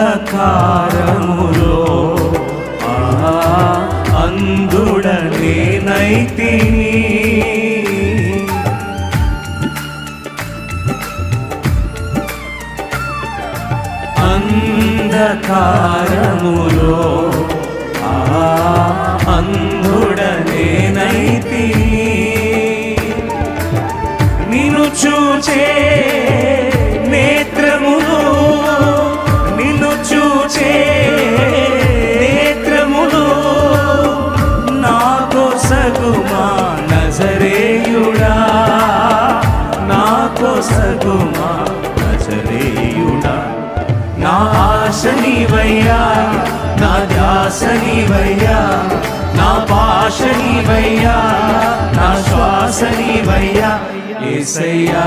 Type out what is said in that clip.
అంధకారములో అంధుడనేనైతిని. అంధకారములో అంధుడనేనైతిని. నిన్ను చూచే నేత్రములు, నిన్ను చూచే నేత్రములు నాకో సగుమా నజరేయుడా, నాకో సగుమా నజరేయుడా. నా ఆశ నీవయ్యా, నా ధ్యాస నీవయ్యా, నా భాష నీవయ్యా, నా శ్వాస నీవయ్యా యేసయ్యా.